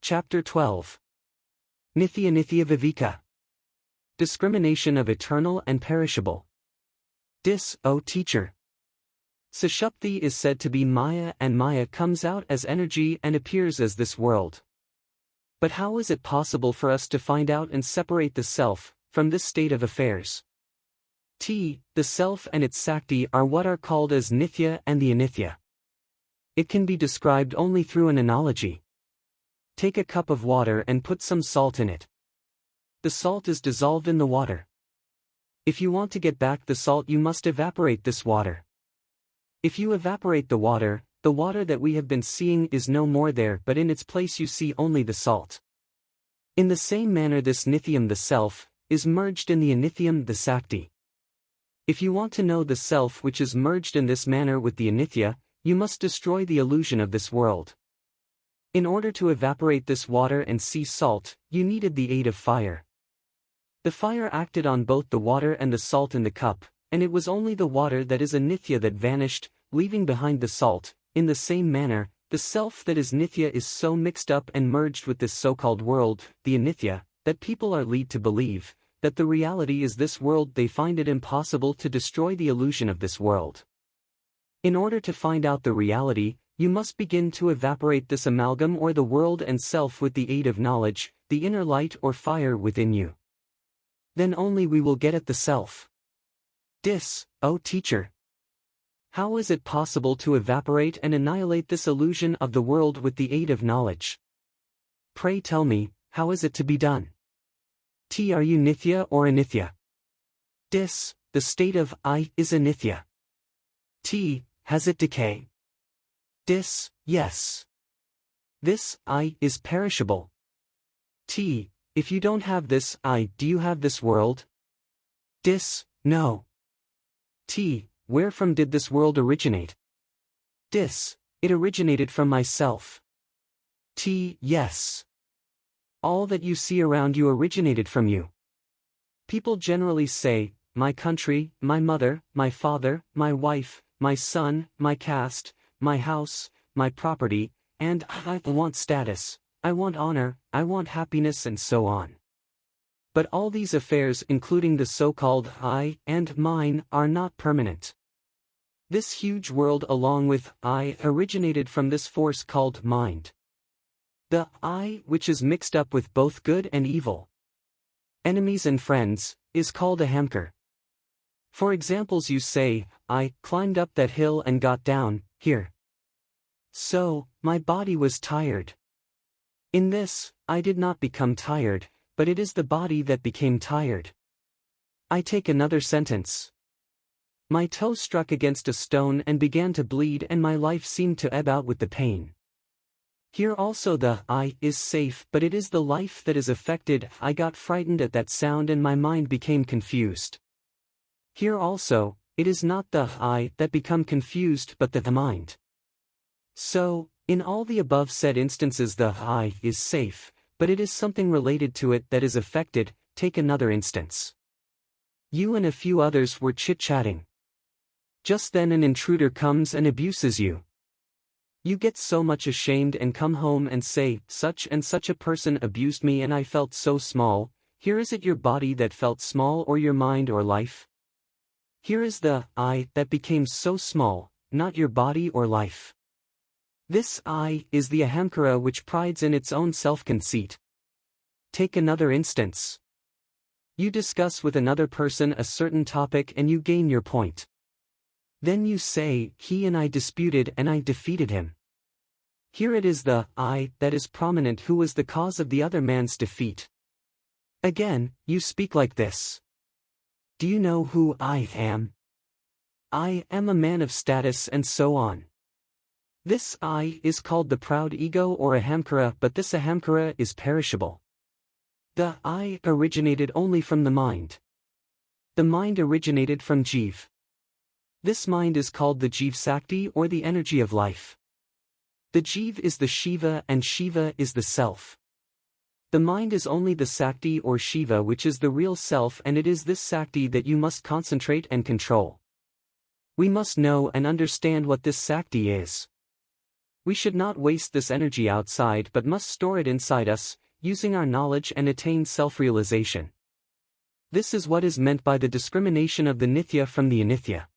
Chapter 12. Nithya Viveka. Discrimination of eternal and perishable. O teacher. Sushupti is said to be Maya, and Maya comes out as energy and appears as this world. But how is it possible for us to find out and separate the self from this state of affairs? The self and its Sakti are what are called as Nithya and the Anithya. It can be described only through an analogy. Take a cup of water and put some salt in it. The salt is dissolved in the water. If you want to get back the salt, you must evaporate this water. If you evaporate the water that we have been seeing is no more there, but in its place you see only the salt. In the same manner this Nithyam, the self, is merged in the Anithyam, the Sakti. If you want to know the self which is merged in this manner with the Anithya, you must destroy the illusion of this world. In order to evaporate this water and see salt, you needed the aid of fire. The fire acted on both the water and the salt in the cup, and it was only the water that is a Nithya that vanished, leaving behind the salt. In the same manner, the self that is Nithya is so mixed up and merged with this so-called world, the Anithya, that people are led to believe that the reality is this world. They find it impossible to destroy the illusion of this world. In order to find out the reality, you must begin to evaporate this amalgam or the world and self with the aid of knowledge, the inner light or fire within you. Then only we will get at the self. O teacher. How is it possible to evaporate and annihilate this illusion of the world with the aid of knowledge? Pray tell me, how is it to be done? Are you Nithya or Anithya? The state of I is Anithya. Has it decay? Yes. This I is perishable. If you don't have this I, do you have this world? No. Where from did this world originate? It originated from myself. Yes. All that you see around you originated from you. People generally say, my country, my mother, my father, my wife, my son, my caste, my house, my property, and I want status, I want honor, I want happiness, and so on. But all these affairs, including the so-called I and mine, are not permanent. This huge world along with I originated from this force called mind. The I, which is mixed up with both good and evil, enemies and friends, is called ahamkar. For examples, you say, I climbed up that hill and got down here. So, my body was tired. In this, I did not become tired, but it is the body that became tired. I take another sentence. My toe struck against a stone and began to bleed, and my life seemed to ebb out with the pain. Here also the I is safe, but it is the life that is affected. I got frightened at that sound and my mind became confused. Here also, it is not the I that become confused but the mind. So, in all the above said instances the I is safe, but it is something related to it that is affected. Take another instance. You and a few others were chit-chatting. Just then an intruder comes and abuses you. You get so much ashamed and come home and say, such and such a person abused me and I felt so small. Here is it your body that felt small or your mind or life? Here is the I that became so small, not your body or life. This I is the ahamkara which prides in its own self-conceit. Take another instance. You discuss with another person a certain topic and you gain your point. Then you say, he and I disputed and I defeated him. Here it is the I that is prominent who was the cause of the other man's defeat. Again, you speak like this. Do you know who I am? I am a man of status and so on. This I is called the proud ego or ahamkara, but this ahamkara is perishable. The I originated only from the mind. The mind originated from Jiva. This mind is called the Jiva Sakti or the energy of life. The Jiva is the Shiva and Shiva is the self. The mind is only the Sakti or Shiva which is the real self, and it is this Sakti that you must concentrate and control. We must know and understand what this Sakti is. We should not waste this energy outside but must store it inside us, using our knowledge and attain self-realization. This is what is meant by the discrimination of the nithya from the anithya.